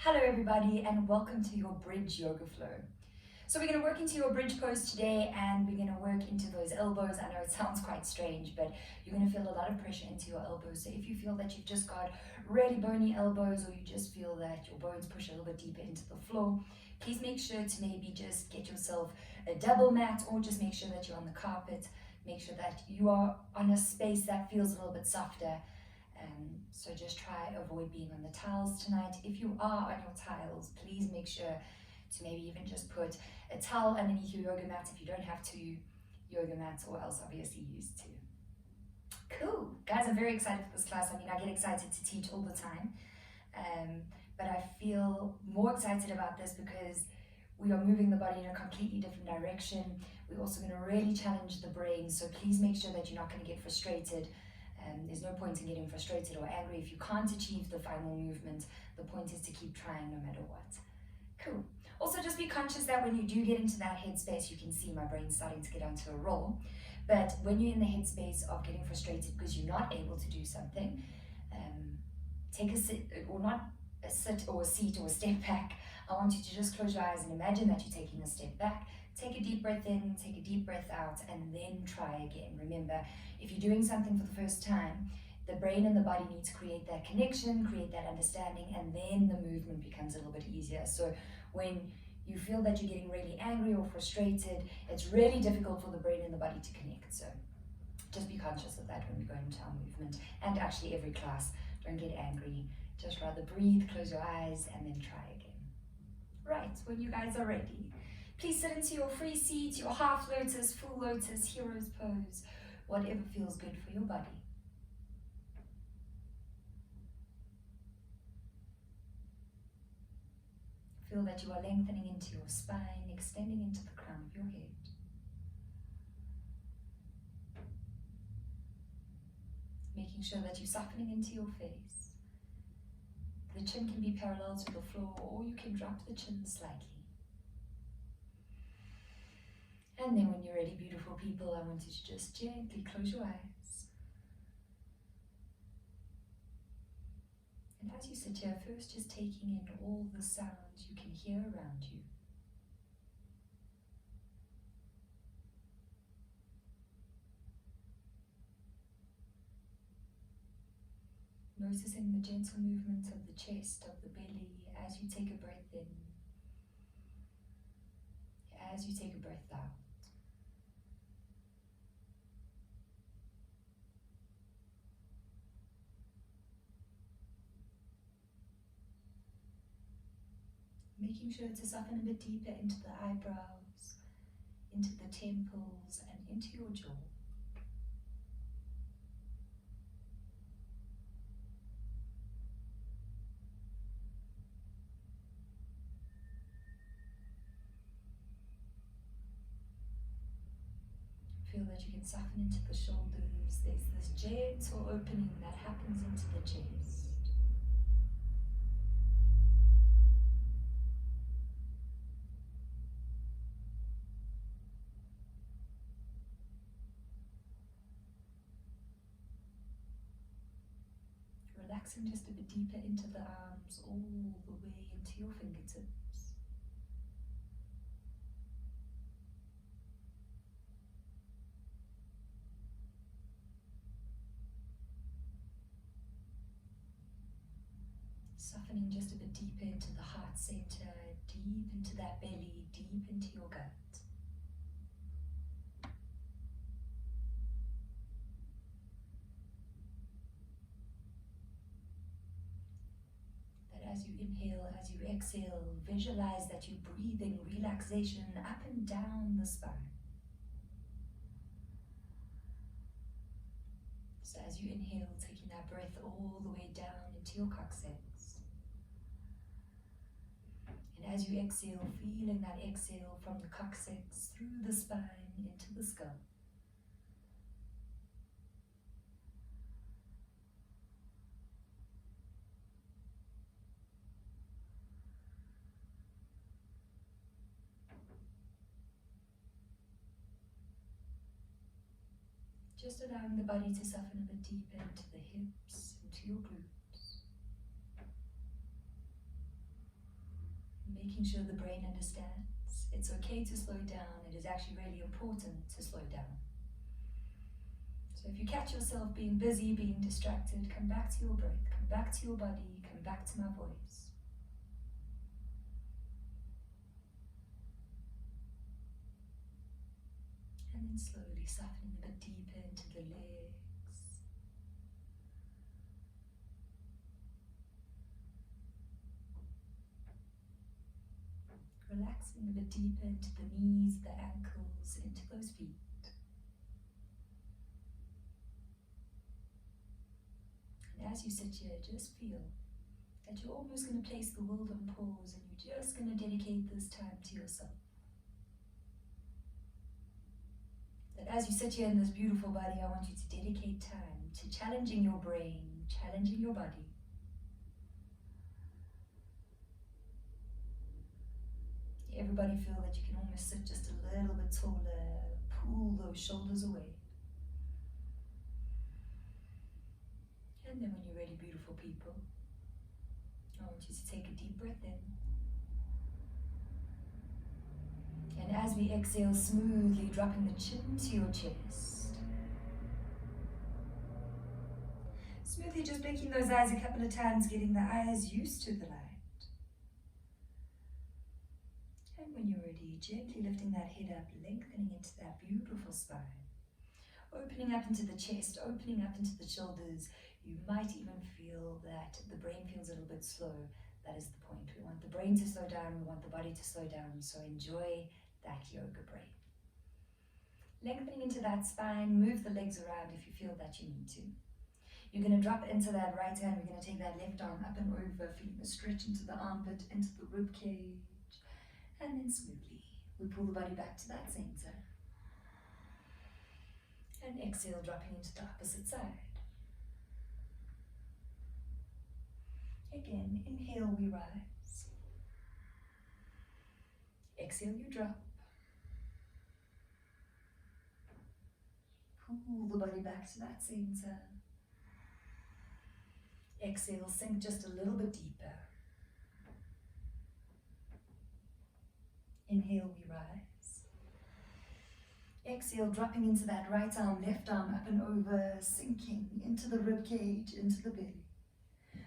Hello everybody and welcome to your bridge yoga flow. So we're going to work into your bridge pose today and we're going to work into those elbows. I know it sounds quite strange, but you're going to feel a lot of pressure into your elbows. So if you feel that you've just got really bony elbows or you just feel that your bones push a little bit deeper into the floor, please make sure to maybe just get yourself a double mat or just make sure that you're on the carpet. Make sure that you are on a space that feels a little bit softer. So just try avoid being on the tiles tonight. If you are on your tiles, please make sure to maybe even just put a towel underneath your yoga mat if you don't have two yoga mats, or else obviously use two. Cool, guys, I'm very excited for this class. I mean, I get excited to teach all the time, but I feel more excited about this because we are moving the body in a completely different direction. We're also going to really challenge the brain, so please make sure that you're not going to get frustrated. There's no point in getting frustrated or angry if you can't achieve the final movement. The point is to keep trying no matter what. Cool. Also, just be conscious that when you do get into that headspace, you can see my brain starting to get onto a roll. But when you're in the headspace of getting frustrated because you're not able to do something, take a sit, or not a sit or a seat or a step back. I want you to just close your eyes and imagine that you're taking a step back. Take a deep breath in, take a deep breath out, and then try again. Remember, if you're doing something for the first time, the brain and the body need to create that connection, create that understanding, and then the movement becomes a little bit easier. So when you feel that you're getting really angry or frustrated, it's really difficult for the brain and the body to connect. So just be conscious of that when we go into our movement, and actually every class. Don't get angry, just rather breathe, close your eyes, and then try again. Right, when you guys are ready, please sit into your free seat, your half lotus, full lotus, hero's pose, whatever feels good for your body. Feel that you are lengthening into your spine, extending into the crown of your head. Making sure that you're softening into your face. The chin can be parallel to the floor, or you can drop the chin slightly. And then when you're ready, beautiful people, I want you to just gently close your eyes. And as you sit here, first just taking in all the sounds you can hear around you. Noticing the gentle movement of the chest, of the belly, as you take a breath in, as you take a breath out. Making sure to soften a bit deeper into the eyebrows, into the temples, and into your jaw. Feel that you can soften into the shoulders. There's this gentle opening that happens into the chest. Relaxing just a bit deeper into the arms, all the way into your fingertips. Softening just a bit deeper into the heart center, deep into that belly, deep into your gut. That as you inhale, as you exhale, visualize that you're breathing relaxation up and down the spine. So as you inhale, taking that breath all the way down into your coccyx. And as you exhale, feeling that exhale from the coccyx through the spine into the skull. Just allowing the body to soften a bit deeper into the hips, into your glutes. Making sure the brain understands it's okay to slow down. It is actually really important to slow down. So if you catch yourself being busy, being distracted, come back to your breath, come back to your body, come back to my voice. And then slowly softening a bit deeper into the legs. Relaxing a bit deeper into the knees, the ankles, into those feet. And as you sit here, just feel that you're almost going to place the world on pause and you're just going to dedicate this time to yourself. That as you sit here in this beautiful body, I want you to dedicate time to challenging your brain, challenging your body. Everybody feel that you can almost sit just a little bit taller, pull those shoulders away. And then when you're ready, beautiful people, I want you to take a deep breath in. And as we exhale, smoothly dropping the chin to your chest. Smoothly just blinking those eyes a couple of times, getting the eyes used to the light. And when you're ready, gently lifting that head up, lengthening into that beautiful spine. Opening up into the chest, opening up into the shoulders. You might even feel that the brain feels a little bit slow. That is the point. We want the brain to slow down, we want the body to slow down, so enjoy that yoga brain. Lengthening into that spine, move the legs around if you feel that you need to. You're going to drop into that right hand, we're going to take that left arm up and over, feeling the stretch into the armpit, into the rib cage, and then smoothly, we pull the body back to that center. And exhale, dropping into the opposite side. Again, inhale, we rise. Exhale, you drop. Pull the body back to that center. Exhale, sink just a little bit deeper. Inhale, we rise. Exhale, dropping into that right arm, left arm up and over, sinking into the rib cage, into the belly.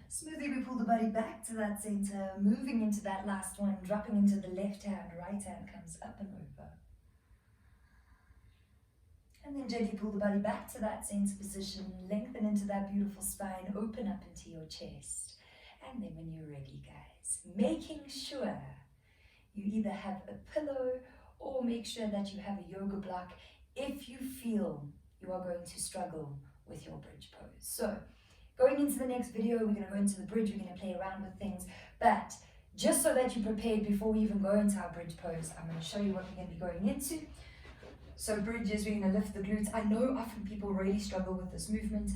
Smoothly we pull the body back to that center, moving into that last one, dropping into the left hand, right hand comes up and over. And then gently pull the body back to that center position, lengthen into that beautiful spine, open up into your chest. And then when you're ready, guys, making sure you either have a pillow or make sure that you have a yoga block if you feel you are going to struggle with your bridge pose. So, going into the next video, we're going to go into the bridge, we're going to play around with things, but just so that you're prepared before we even go into our bridge pose, I'm going to show you what we're going to be going into. So bridges, we're going to lift the glutes. I know often people really struggle with this movement.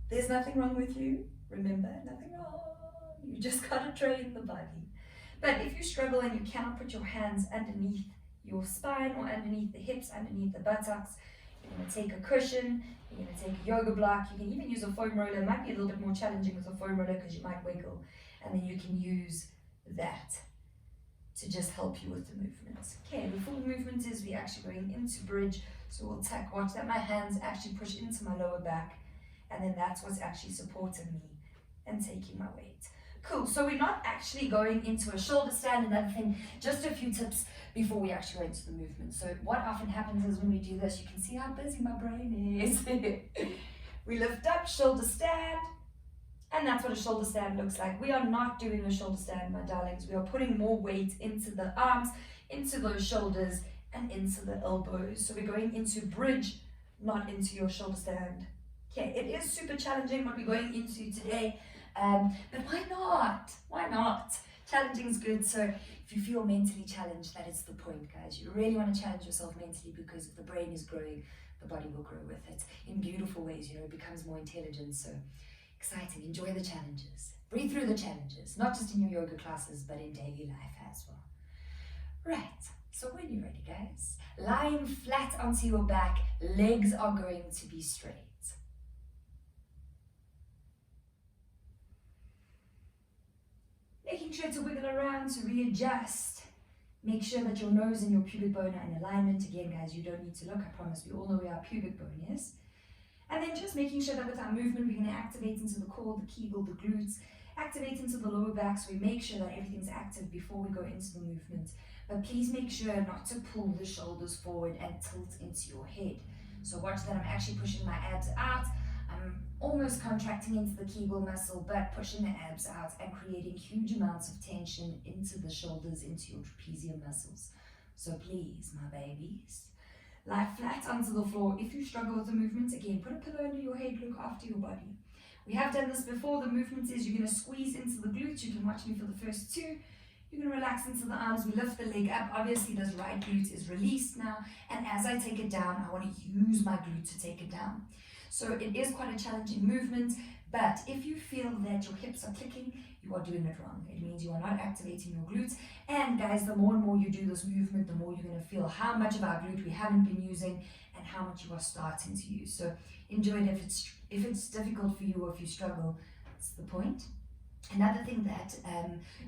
There's nothing wrong with you. Remember, nothing wrong. You just got to train the body. But if you struggle and you cannot put your hands underneath your spine or underneath the hips, underneath the buttocks, you're going to take a cushion, you're going to take a yoga block, you can even use a foam roller. It might be a little bit more challenging with a foam roller because you might wiggle, and then you can use that to just help you with the movements. Okay, the full movement is we're actually going into bridge, so we'll tuck, watch that my hands actually push into my lower back, and then that's what's actually supporting me and taking my weight. Cool, so we're not actually going into a shoulder stand, another thing, just a few tips before we actually go into the movement. So what often happens is when we do this, you can see how busy my brain is. We lift up, shoulder stand, and that's what a shoulder stand looks like. We are not doing a shoulder stand, my darlings. We are putting more weight into the arms, into those shoulders, and into the elbows. So we're going into bridge, not into your shoulder stand. Okay, it is super challenging what we're going into today. But why not? Why not? Challenging is good. So if you feel mentally challenged, that is the point, guys. You really want to challenge yourself mentally, because if the brain is growing, the body will grow with it in beautiful ways. You know, it becomes more intelligent. So exciting. Enjoy the challenges. Breathe through the challenges, not just in your yoga classes, but in daily life as well. Right. So when you're ready, guys, lying flat onto your back, legs are going to be straight. Making sure to wiggle around to readjust. Make sure that your nose and your pubic bone are in alignment. Again, guys, you don't need to look. I promise we all know where our pubic bone is. And then just making sure that with our movement, we're going to activate into the core, the kegel, the glutes, activate into the lower back, so we make sure that everything's active before we go into the movement. But please make sure not to pull the shoulders forward and tilt into your head. So watch that I'm actually pushing my abs out. I'm almost contracting into the kegel muscle, but pushing the abs out and creating huge amounts of tension into the shoulders, into your trapezium muscles. So please, my babies, lie flat onto the floor. If you struggle with the movement, again, put a pillow under your head, look after your body. We have done this before. The movement is you're going to squeeze into the glutes. You can watch me for the first two. You're going to relax into the arms. We lift the leg up. Obviously, this right glute is released now. And as I take it down, I want to use my glute to take it down. So it is quite a challenging movement. But if you feel that your hips are clicking, you are doing it wrong. It means you are not activating your glutes. And guys, the more and more you do this movement, the more you're going to feel how much of our glute we haven't been using and how much you are starting to use. So enjoy it. If it's difficult for you or if you struggle, that's the point. Another thing that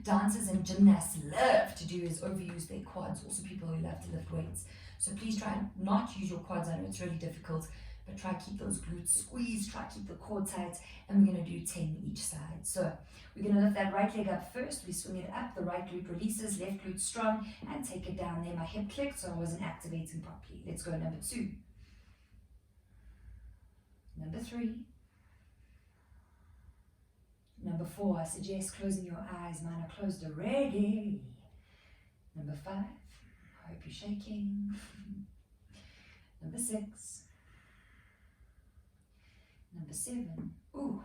dancers and gymnasts love to do is overuse their quads. Also people who love to lift weights. So please try and not use your quads. I know it's really difficult, but try to keep those glutes squeezed, try to keep the core tight, and we're going to do 10 each side. So we're going to lift that right leg up first. We swing it up, the right glute releases, left glute strong, and take it down there. My hip clicked, so I wasn't activating properly. Let's go number 2. Number 3. Number 4, I suggest closing your eyes. Mine are closed already. Number 5, I hope you're shaking. Number 6. Number 7, ooh.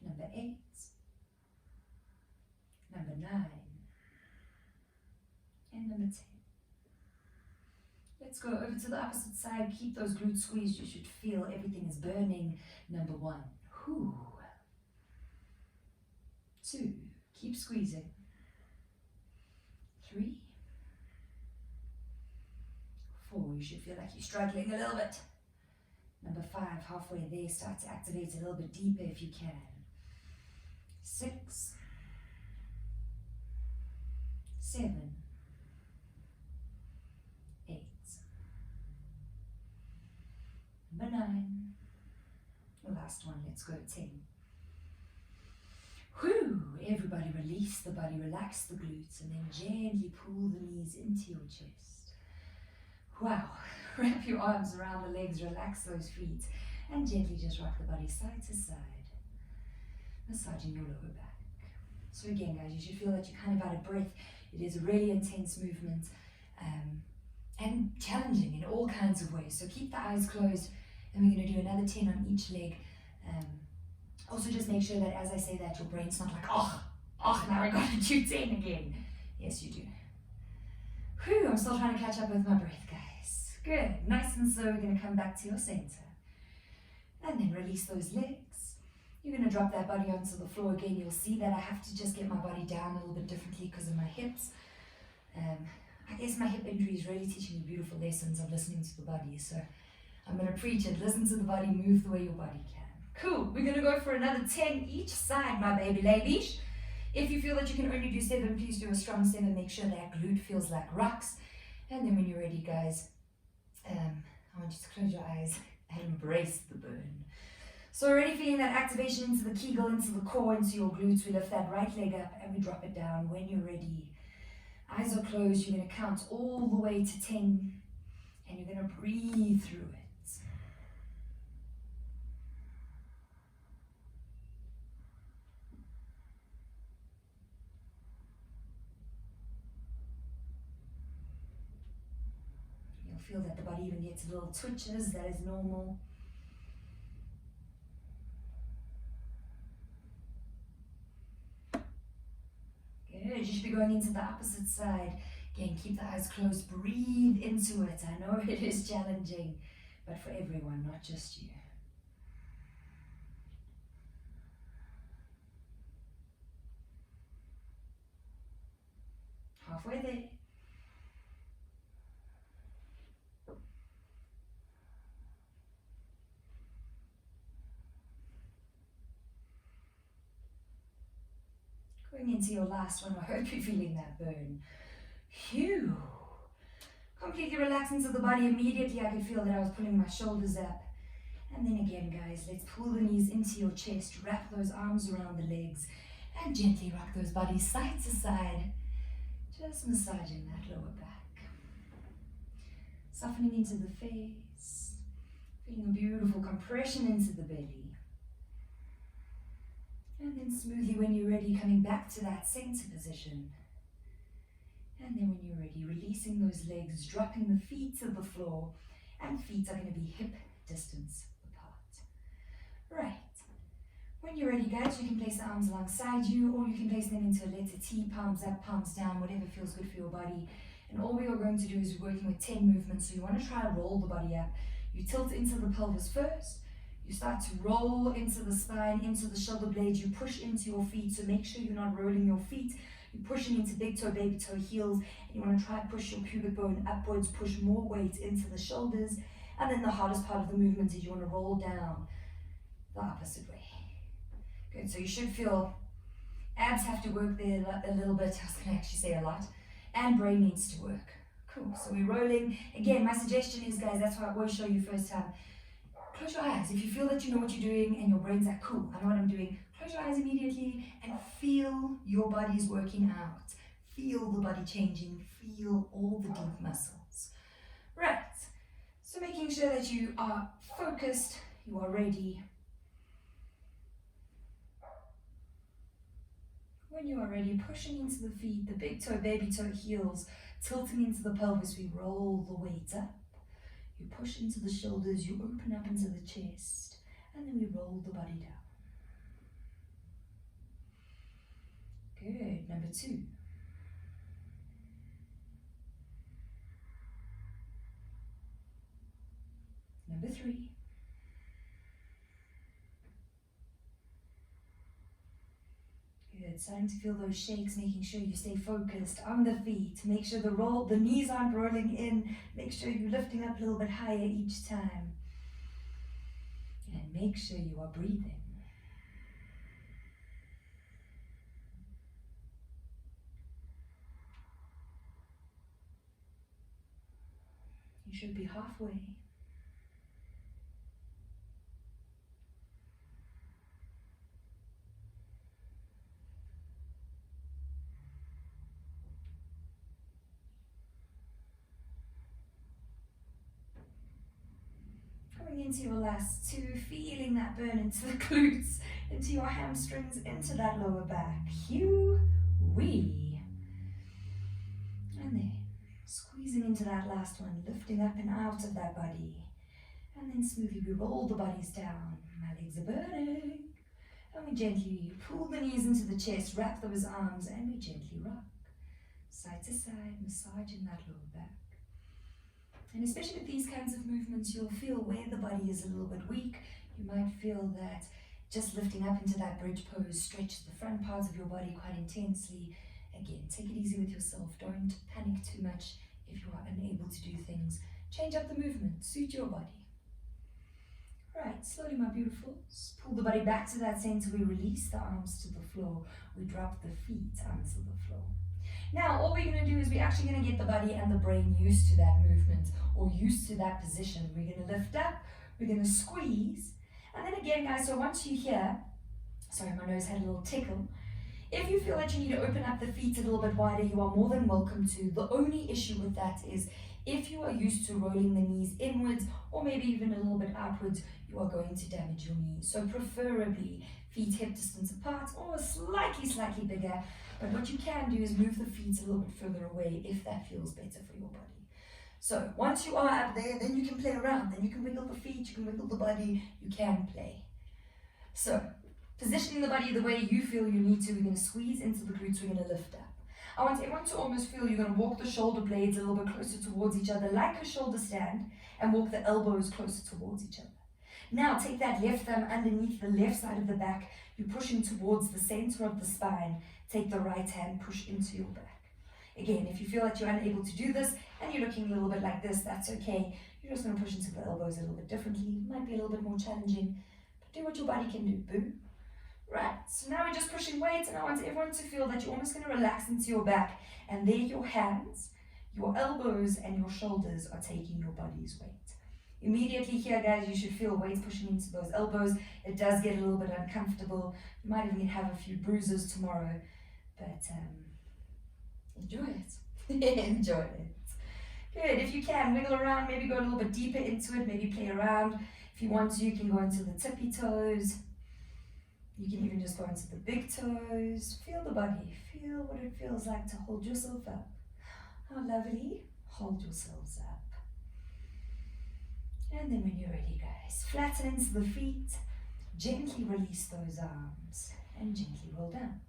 Number 8. Number 9. And number 10. Let's go over to the opposite side. Keep those glutes squeezed. You should feel everything is burning. Number 1. Whew. 2. Keep squeezing. 3. 4. You should feel like you're struggling a little bit. Number 5, halfway there, start to activate a little bit deeper if you can. 6. 7. 8. Number 9. The last one, let's go 10. Whew, everybody release the body, relax the glutes, and then gently pull the knees into your chest. Wow, wrap your arms around the legs, relax those feet, and gently just rock the body side to side, massaging your lower back. So again, guys, you should feel that you're kind of out of breath. It is a really intense movement and challenging in all kinds of ways. So keep the eyes closed, and we're going to do another 10 on each leg. Also just make sure that as I say that, your brain's not like, oh, now I got to do 10 again. Yes, you do. Whew, I'm still trying to catch up with my breath, guys. Good, nice and slow, we're going to come back to your center. And then release those legs. You're going to drop that body onto the floor again. You'll see that I have to just get my body down a little bit differently because of my hips. I guess my hip injury is really teaching me beautiful lessons of listening to the body. So I'm going to preach it. Listen to the body, move the way your body can. Cool, we're going to go for another 10 each side, my baby ladies. If you feel that you can only do 7, please do a strong 7. Make sure that glute feels like rocks. And then when you're ready, guys, I want you to close your eyes and embrace the burn. So already feeling that activation into the kegel, into the core, into your glutes. We lift that right leg up and we drop it down. When you're ready, eyes are closed. You're going to count all the way to 10 and you're going to breathe through it. Feel that the body even gets little twitches. That is normal. Good. You should be going into the opposite side. Again, keep the eyes closed. Breathe into it. I know it is challenging, but for everyone, not just you. Halfway there. Coming into your last one, I hope you're feeling that burn. Phew. Completely relax into the body. Immediately I could feel that I was pulling my shoulders up. And then again, guys, let's pull the knees into your chest, wrap those arms around the legs, and gently rock those bodies side to side, just massaging that lower back. Softening into the face, feeling a beautiful compression into the belly. And then smoothly, when you're ready, coming back to that center position. And then when you're ready, releasing those legs, dropping the feet to the floor, and feet are going to be hip distance apart. Right. When you're ready, guys, you can place the arms alongside you, or you can place them into a letter T, palms up, palms down, whatever feels good for your body. And all we are going to do is we're working with 10 movements. So you want to try and roll the body up. You tilt into the pelvis first. You start to roll into the spine, into the shoulder blades. You push into your feet. So make sure you're not rolling your feet. You're pushing into big toe, baby toe, heels. And you want to try and push your pubic bone upwards. Push more weight into the shoulders. And then the hardest part of the movement is you want to roll down the opposite way. Good, so you should feel abs have to work there a little bit. I was going to actually say a lot. And brain needs to work. Cool, so we're rolling. Again, my suggestion is, guys, that's why I always show you first time. Close your eyes. If you feel that you know what you're doing and your brain's like, cool, I know what I'm doing, close your eyes immediately and feel your body's working out. Feel the body changing. Feel all the deep muscles. Right, so making sure that you are focused, you are ready. When you are ready, pushing into the feet, the big toe, baby toe, heels, tilting into the pelvis, we roll the weight up. You push into the shoulders, you open up into the chest, and then we roll the body down. Good, number 2. Number 3. Good, starting to feel those shakes, making sure you stay focused on the feet. Make sure the knees aren't rolling in. Make sure you're lifting up a little bit higher each time. And make sure you are breathing. You should be halfway. Coming into your last 2, feeling that burn into the glutes, into your hamstrings, into that lower back. Hue-wee. And then squeezing into that last one, lifting up and out of that body. And then smoothly we roll the bodies down. My legs are burning. And we gently pull the knees into the chest, wrap those arms, and we gently rock. Side to side, massaging that lower back. And especially with these kinds of movements, you'll feel where the body is a little bit weak. You might feel that just lifting up into that bridge pose stretches the front parts of your body quite intensely. Again, take it easy with yourself. Don't panic too much if you are unable to do things. Change up the movement, suit your body. Right, slowly, my beautifuls. Pull the body back to that center. We release the arms to the floor. We drop the feet onto the floor. Now, all we're going to do is we're actually going to get the body and the brain used to that movement or used to that position. We're going to lift up, we're going to squeeze. And then again, guys, so once you're here, sorry, my nose had a little tickle. If you feel that you need to open up the feet a little bit wider, you are more than welcome to. The only issue with that is if you are used to rolling the knees inwards or maybe even a little bit outwards, you are going to damage your knees. So preferably feet hip distance apart or slightly bigger. But what you can do is move the feet a little bit further away if that feels better for your body. So once you are up there, then you can play around. Then you can wiggle the feet, you can wiggle the body, you can play. So positioning the body the way you feel you need to, we're going to squeeze into the glutes, we're going to lift up. I want everyone to almost feel you're going to walk the shoulder blades a little bit closer towards each other, like a shoulder stand, and walk the elbows closer towards each other. Now take that left thumb underneath the left side of the back. You're pushing towards the center of the spine. Take the right hand, push into your back. Again, if you feel that you're unable to do this and you're looking a little bit like this, that's okay. You're just going to push into the elbows a little bit differently. It might be a little bit more challenging, but do what your body can do, boo. Right, so now we're just pushing weight, and I want everyone to feel that you're almost going to relax into your back, and there your hands, your elbows, and your shoulders are taking your body's weight. Immediately here, guys, you should feel weight pushing into those elbows. It does get a little bit uncomfortable. You might even have a few bruises tomorrow, but enjoy it. Enjoy it. Good. If you can, wiggle around, maybe go a little bit deeper into it, maybe play around. If you want to, you can go into the tippy toes. You can even just go into the big toes. Feel the body. Feel what it feels like to hold yourself up. How lovely. Hold yourselves up. And then when you're ready, guys, flatten into the feet. Gently release those arms and gently roll down.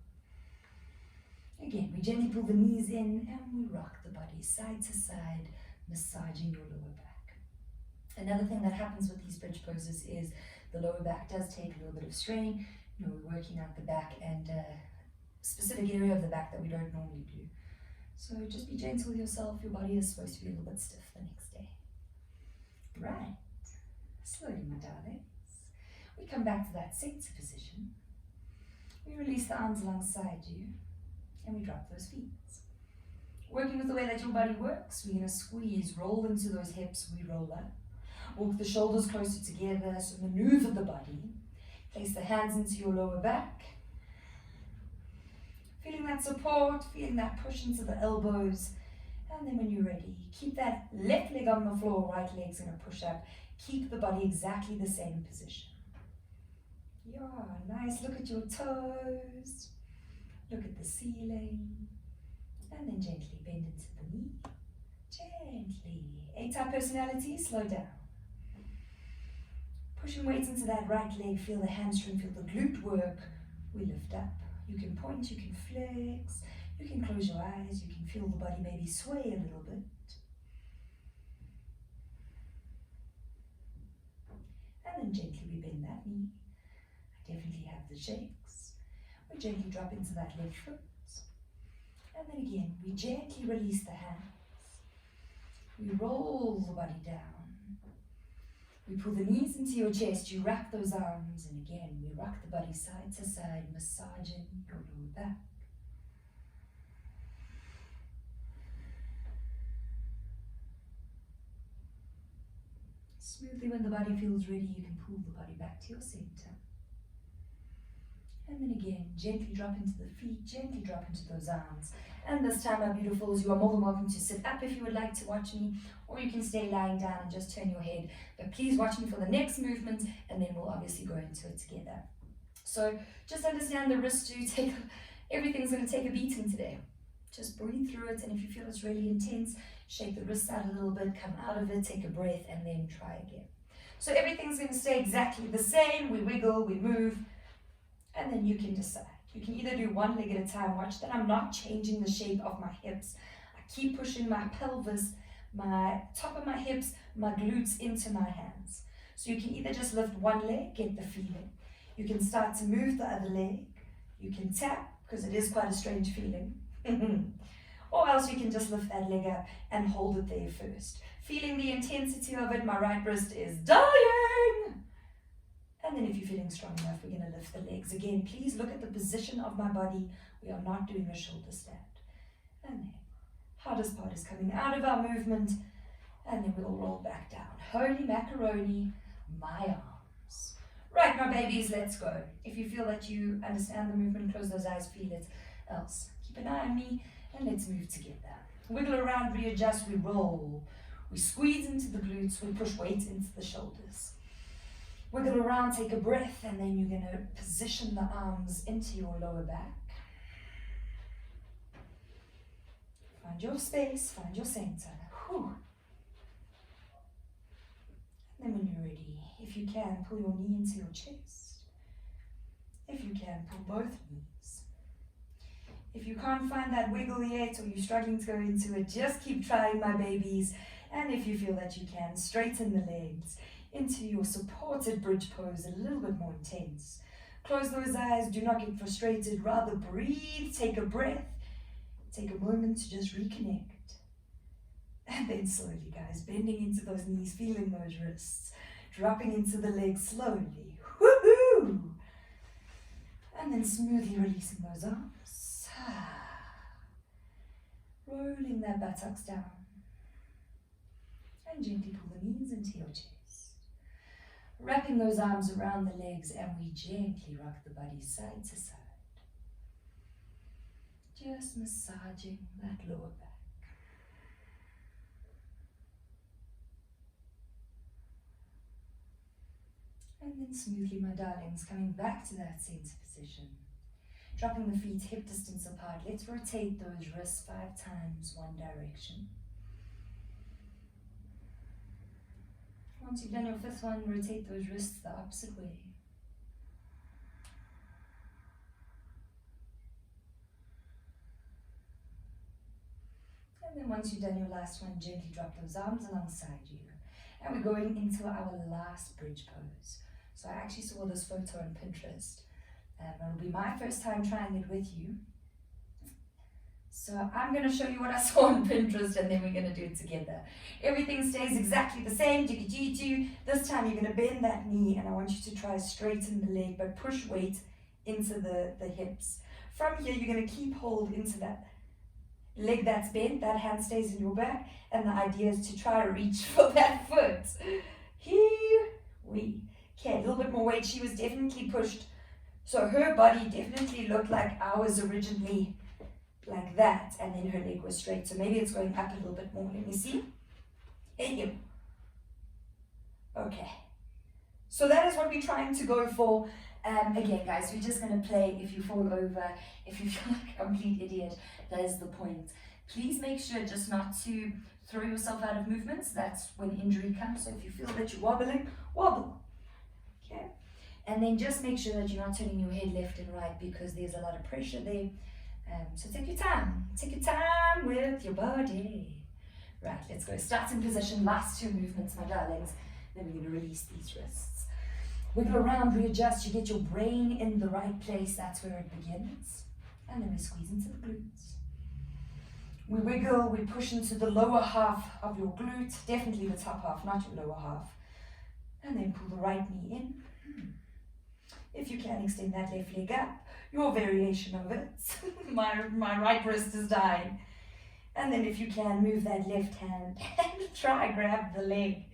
Again, we gently pull the knees in and we rock the body side to side, massaging your lower back. Another thing that happens with these bridge poses is the lower back does take a little bit of strain. You know, we're working out the back and a specific area of the back that we don't normally do. So just be gentle with yourself. Your body is supposed to be a little bit stiff the next day. Right. Slowly, my darlings. We come back to that center position. We release the arms alongside you and we drop those feet. Working with the way that your body works, we're going to squeeze, roll into those hips, we roll up. Walk the shoulders closer together, so maneuver the body. Place the hands into your lower back. Feeling that support, feeling that push into the elbows. And then when you're ready, keep that left leg on the floor, right leg's going to push up. Keep the body exactly the same position. Yeah, nice. Look at your toes. Look at the ceiling. And then gently bend into the knee. Gently. A-type personality, slow down. Pushing weight into that right leg, feel the hamstring, feel the glute work. We lift up. You can point, you can flex, you can close your eyes, you can feel the body maybe sway a little bit. And then gently we bend that knee. I definitely have the shakes. We gently drop into that left foot. And then again, we gently release the hands. We roll the body down. We pull the knees into your chest, you wrap those arms, and again, we rock the body side to side, massaging your lower back. Smoothly, when the body feels ready, you can pull the body back to your center. And then again, gently drop into the feet, gently drop into those arms. And this time, my beautifuls, you are more than welcome to sit up if you would like to watch me, or you can stay lying down and just turn your head. But please watch me for the next movement, and then we'll obviously go into it together. So just understand the wrists do everything's going to take a beating today. Just breathe through it, and if you feel it's really intense, shake the wrists out a little bit, come out of it, take a breath, and then try again. So everything's going to stay exactly the same. We wiggle, we move, and then you can decide. You can either do one leg at a time. Watch that I'm not changing the shape of my hips. I keep pushing my pelvis, my top of my hips, my glutes into my hands. So you can either just lift one leg, get the feeling. You can start to move the other leg. You can tap, because it is quite a strange feeling. Or else you can just lift that leg up and hold it there first. Feeling the intensity of it, my right wrist is dying. And then if you're feeling strong enough, we're going to lift the legs. Again, please look at the position of my body. We are not doing a shoulder stand. And then, hardest part is coming out of our movement. And then we'll roll back down. Holy macaroni, my arms. Right, my babies, let's go. If you feel that you understand the movement, close those eyes, feel it. Else, keep an eye on me, and let's move together. Wiggle around, readjust, we roll. We squeeze into the glutes, we push weight into the shoulders. Wiggle around, take a breath, and then you're going to position the arms into your lower back. Find your space, find your center. Whew. And then when you're ready, if you can, pull your knee into your chest. If you can, pull both knees. If you can't find that wiggle yet, or you're struggling to go into it, just keep trying, my babies. And if you feel that you can, straighten the legs into your supported bridge pose, a little bit more intense. Close those eyes, do not get frustrated, rather breathe, take a breath, take a moment to just reconnect. And then slowly, guys, bending into those knees, feeling those wrists, dropping into the legs slowly. Woohoo! And then smoothly releasing those arms. Rolling their buttocks down. And gently pull the knees into your chest. Wrapping those arms around the legs, and we gently rock the body side to side. Just massaging that lower back. And then smoothly, my darlings, coming back to that center position. Dropping the feet hip distance apart. Let's rotate those wrists 5 times, one direction. Once you've done your 5th one, rotate those wrists the opposite way. And then once you've done your last one, gently drop those arms alongside you. And we're going into our last bridge pose. So I actually saw this photo on Pinterest. It'll be my first time trying it with you. So I'm going to show you what I saw on Pinterest, and then we're going to do it together. Everything stays exactly the same. This time you're going to bend that knee, and I want you to try straighten the leg, but push weight into the hips. From here, you're going to keep hold into that leg that's bent. That hand stays in your back, and the idea is to try to reach for that foot. Here we. Okay, a little bit more weight. She was definitely pushed. So her body definitely looked like ours originally, like that, and then her leg was straight. So maybe it's going up a little bit more. Let me see. Hey, okay. So that is what we're trying to go for. Again, guys, we're just going to play. If you fall over, if you feel like a complete idiot, that is the point. Please make sure just not to throw yourself out of movements. That's when injury comes. So if you feel that you're wobbling, wobble. Okay. And then just make sure that you're not turning your head left and right, because there's a lot of pressure there. So take your time. Take your time with your body. Right, let's go. Starting position, last 2 movements, my darlings. Then we're going to release these wrists. Wiggle around, readjust. You get your brain in the right place. That's where it begins. And then we squeeze into the glutes. We wiggle, we push into the lower half of your glute. Definitely the top half, not your lower half. And then pull the right knee in. If you can, extend that left leg up. Your variation of it. my right wrist is dying. And then if you can, move that left hand and try grab the leg.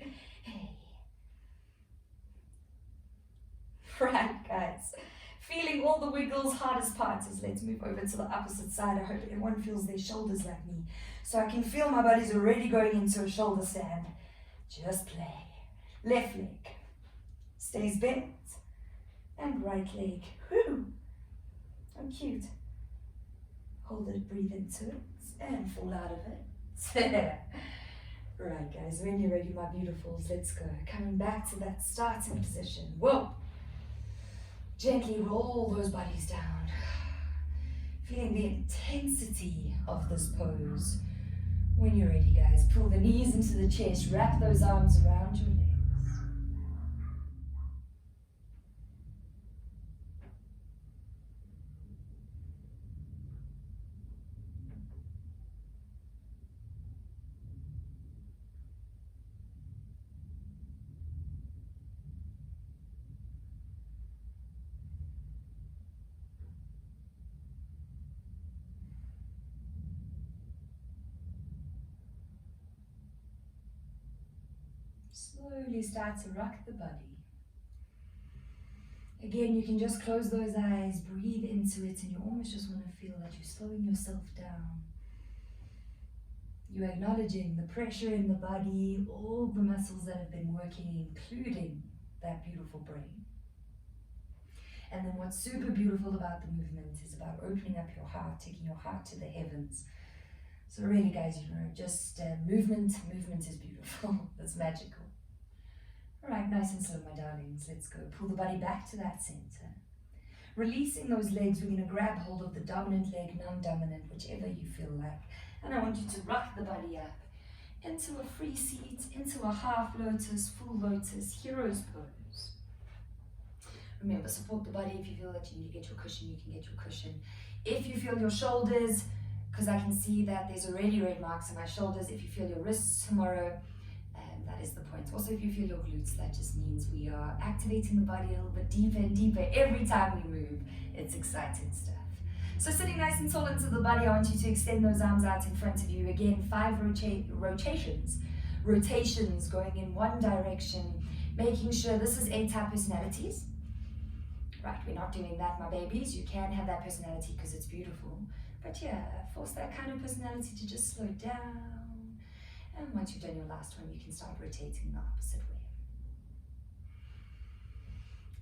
Hey. Right, guys. Feeling all the wiggles, hardest part is let's move over to the opposite side. I hope everyone feels their shoulders like me. So I can feel my body's already going into a shoulder stand. Just play. Left leg stays bent. And right leg. Whoo! Oh, cute. Hold it, breathe into it, and fall out of it. Right, guys, when you're ready, my beautifuls, let's go. Coming back to that starting position. Whoa! Gently roll those bodies down. Feeling the intensity of this pose. When you're ready, guys, pull the knees into the chest, wrap those arms around your legs. Slowly start to rock the body. Again, you can just close those eyes, breathe into it, and you almost just want to feel that you're slowing yourself down. You're acknowledging the pressure in the body, all the muscles that have been working, including that beautiful brain. And then what's super beautiful about the movement is about opening up your heart, taking your heart to the heavens. So really, guys, just movement is beautiful. It's magical. All right, nice and slow, my darlings. Let's go. Pull the body back to that center. Releasing those legs, we're going to grab hold of the dominant leg, non-dominant, whichever you feel like. And I want you to rock the body up into a free seat, into a half lotus, full lotus, hero's pose. Remember, support the body. If you feel that you need to get your cushion, you can get your cushion. If you feel your shoulders, because I can see that there's already red marks on my shoulders. If you feel your wrists tomorrow, the That is the point. Also, if you feel your glutes, that just means we are activating the body a little bit deeper and deeper every time we move. It's exciting stuff. So sitting nice and tall into the body, I want you to extend those arms out in front of you. Again, 5 rotations. Rotations going in one direction, making sure this is A-type personalities. Right, we're not doing that, my babies. You can have that personality because it's beautiful. But yeah, force that kind of personality to just slow down. And once you've done your last one, you can start rotating the opposite way.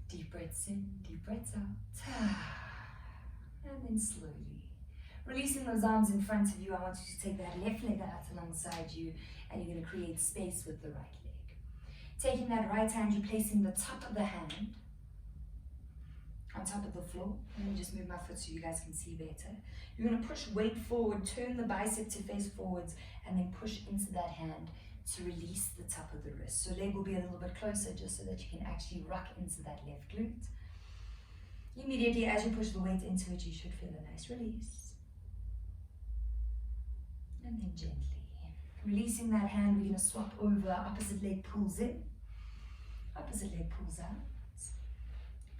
Deep breaths in, deep breaths out. And then slowly releasing those arms in front of you. I want you to take that left leg out alongside you, and you're going to create space with the right leg. Taking that right hand, you're placing the top of the hand on top of the floor. Let me just move my foot so you guys can see better. You're going to push weight forward, turn the bicep to face forwards, and then push into that hand to release the top of the wrist. So leg will be a little bit closer just so that you can actually rock into that left glute. Immediately as you push the weight into it, you should feel a nice release. And then gently releasing that hand, we're going to swap over. Opposite leg pulls in, opposite leg pulls out.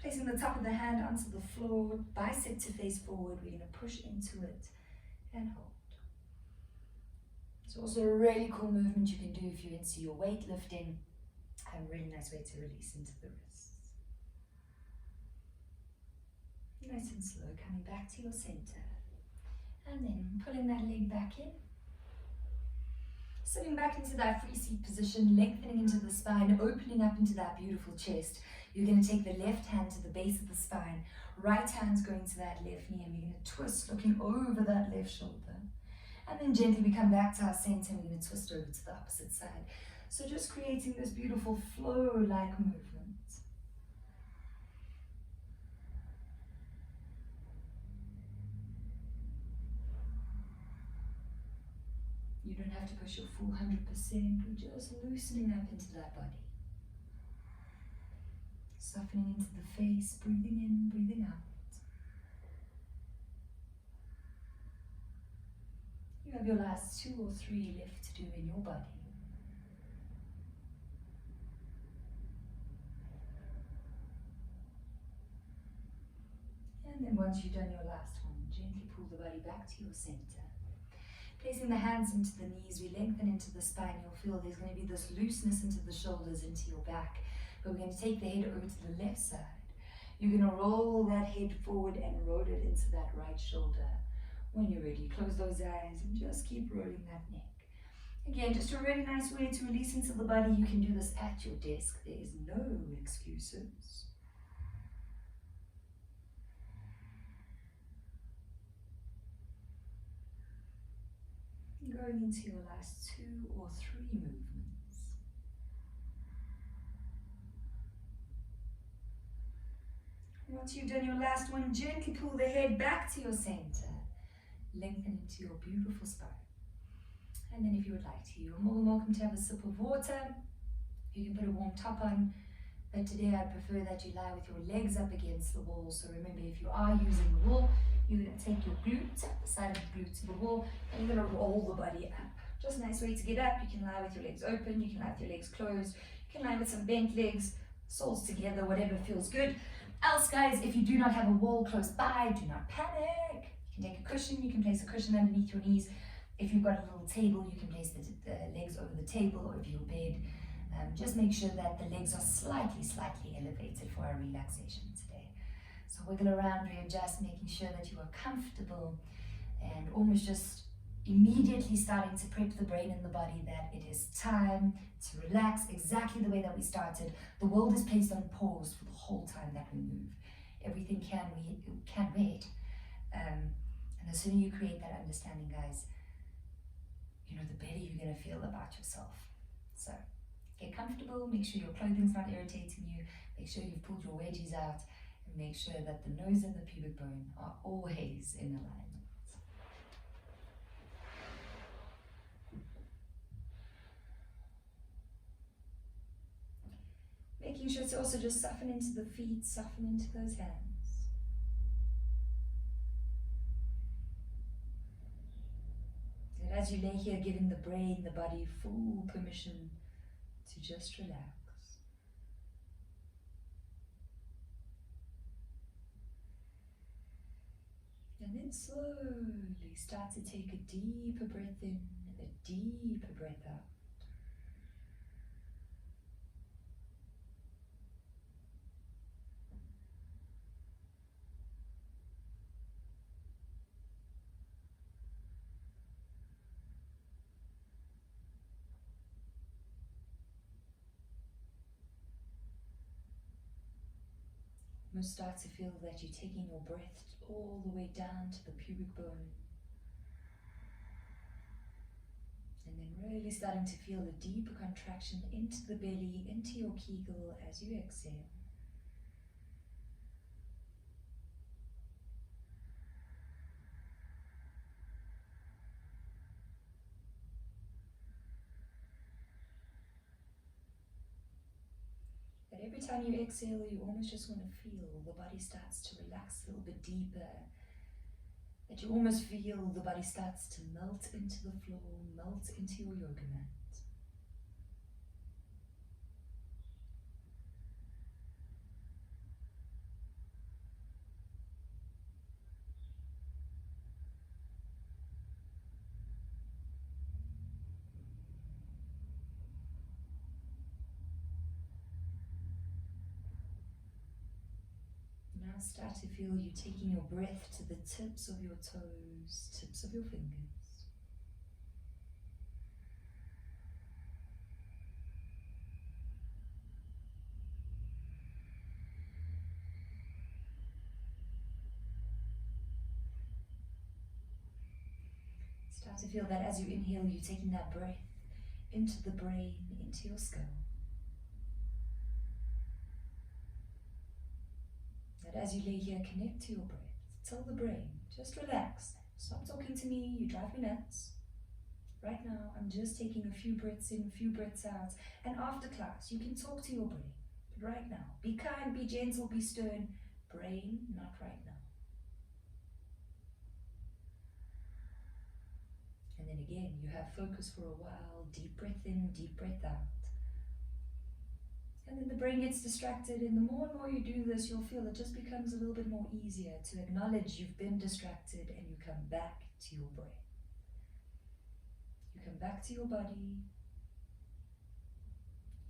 Placing the top of the hand onto the floor, bicep to face forward, we're going to push into it and hold. It's also a really cool movement you can do if you're into your weightlifting. A really nice way to release into the wrists. Nice and slow, coming back to your center. And then pulling that leg back in. Sitting back into that free seat position, lengthening into the spine, opening up into that beautiful chest. You're going to take the left hand to the base of the spine. Right hand's going to that left knee, and we're going to twist, looking over that left shoulder. And then gently we come back to our center, and we're going to twist over to the opposite side. So just creating this beautiful flow-like movement. You don't have to push your full 100%, we're just loosening up into that body. Softening into the face, breathing in, breathing out. You have your last 2 or 3 left to do in your body. And then once you've done your last one, gently pull the body back to your center. Placing the hands into the knees, we lengthen into the spine. You'll feel there's going to be this looseness into the shoulders, into your back. But we're going to take the head over to the left side. You're going to roll that head forward and roll it into that right shoulder. When you're ready, close those eyes and just keep rolling that neck. Again, just a really nice way to release into the body. You can do this at your desk. There is no excuses. Going into your last 2 or 3 movements. Once you've done your last one, gently pull the head back to your center. Lengthen into your beautiful spine. And then if you would like to, you're more than welcome to have a sip of water. You can put a warm top on. But today I prefer that you lie with your legs up against the wall. So remember, if you are using the wall, you're going to take your glutes, the side of the glute to the wall, and you're going to roll the body up. Just a nice way to get up. You can lie with your legs open, you can lie with your legs closed, you can lie with some bent legs, soles together, whatever feels good. Else, guys, if you do not have a wall close by, do not panic. You can take a cushion, you can place a cushion underneath your knees. If you've got a little table, you can place the legs over the table or over your bed. Just make sure that the legs are slightly elevated for our relaxation today. So wiggle around, readjust, making sure that you are comfortable and almost just immediately starting to prep the brain and the body that it is time to relax exactly the way that we started. The world is placed on pause for the whole time that we move. Everything can wait. And the sooner you create that understanding, guys, the better you're going to feel about yourself. So get comfortable, make sure your clothing's not irritating you, make sure you've pulled your wedgies out, and make sure that the nose and the pubic bone are always in alignment. Making sure to also just soften into the feet, soften into those hands. And as you lay here, giving the brain, the body full permission to just relax. And then slowly start to take a deeper breath in and a deeper breath out. Almost start to feel that you're taking your breath all the way down to the pubic bone. And then really starting to feel a deeper contraction into the belly, into your kegel as you exhale. But every time you exhale, you almost just want to feel the body starts to relax a little bit deeper. That you almost feel the body starts to melt into the floor, melt into your yoga mat. Now start to feel you taking your breath to the tips of your toes, tips of your fingers. Start to feel that as you inhale, you're taking that breath into the brain, into your skull. That as you lay here, connect to your breath. Tell the brain, just relax. Stop talking to me, you drive me nuts. Right now, I'm just taking a few breaths in, a few breaths out. And after class, you can talk to your brain. But right now, be kind, be gentle, be stern. Brain, not right now. And then again, you have focus for a while. Deep breath in, deep breath out. And then the brain gets distracted, and the more and more you do this, you'll feel it just becomes a little bit more easier to acknowledge you've been distracted and you come back to your breath. You come back to your body.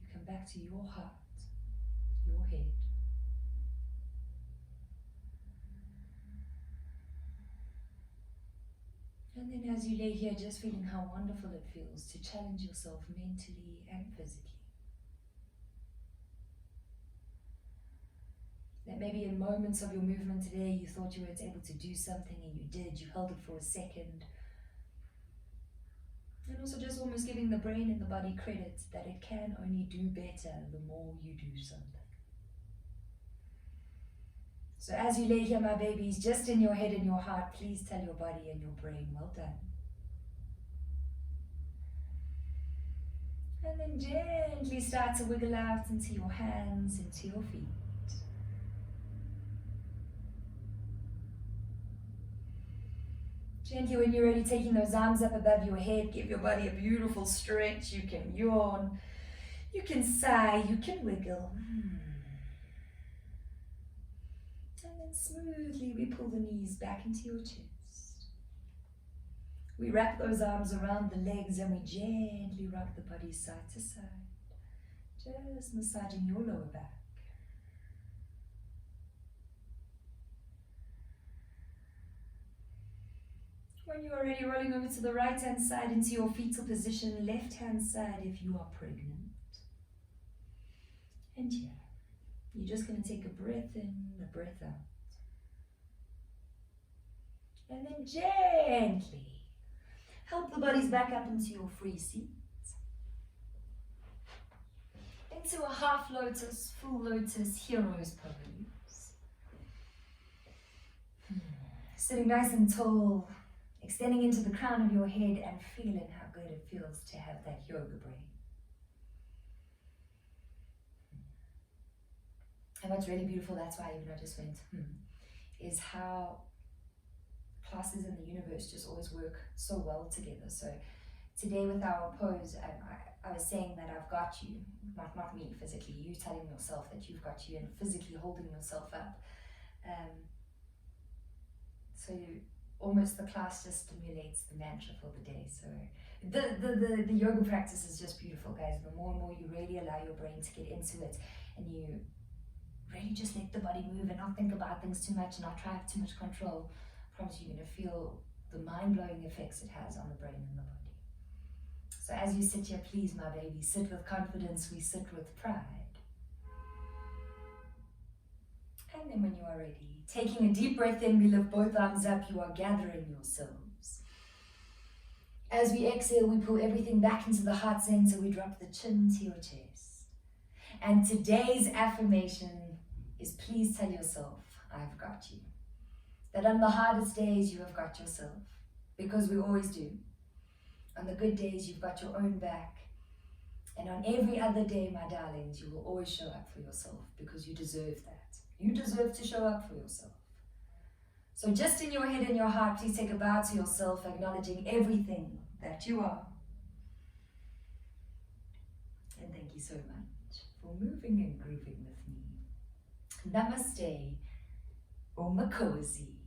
You come back to your heart, your head. And then as you lay here, just feeling how wonderful it feels to challenge yourself mentally and physically. That maybe in moments of your movement today, you thought you weren't able to do something and you did, you held it for a second. And also just almost giving the brain and the body credit that it can only do better the more you do something. So as you lay here, my babies, just in your head and your heart, please tell your body and your brain, well done. And then gently start to wiggle out into your hands, into your feet. Gently, when you're ready, taking those arms up above your head, give your body a beautiful stretch. You can yawn, you can sigh, you can wiggle. And then smoothly we pull the knees back into your chest. We wrap those arms around the legs and we gently rock the body side to side, just massaging your lower back. When you are ready, rolling over to the right hand side into your fetal position, left hand side if you are pregnant. And here, you're just going to take a breath in, a breath out. And then gently help the bodies back up into your free seat. Into a half lotus, full lotus, hero's pose. Sitting nice and tall, extending into the crown of your head and feeling how good it feels to have that yoga brain. And what's really beautiful, that's why even I just went, is how classes in the universe just always work so well together. So today with our pose, I was saying that I've got you, not me physically, you telling yourself that you've got you and physically holding yourself up. So almost the class just stimulates the mantra for the day. So the yoga practice is just beautiful, guys. The more and more you really allow your brain to get into it, and you really just let the body move and not think about things too much and not try to have too much control, I promise you're going to feel the mind-blowing effects it has on the brain and the body. So as you sit here, please, my baby, sit with confidence, we sit with pride. And then when you are ready, taking a deep breath in, we lift both arms up, you are gathering yourselves. As we exhale, we pull everything back into the heart center, we drop the chin to your chest. And today's affirmation is, please tell yourself, I've got you. That on the hardest days, you have got yourself, because we always do. On the good days, you've got your own back. And on every other day, my darlings, you will always show up for yourself, because you deserve that. You deserve to show up for yourself. So just in your head and your heart, please take a bow to yourself, acknowledging everything that you are. And thank you so much for moving and grooving with me. Namaste, Omakosi.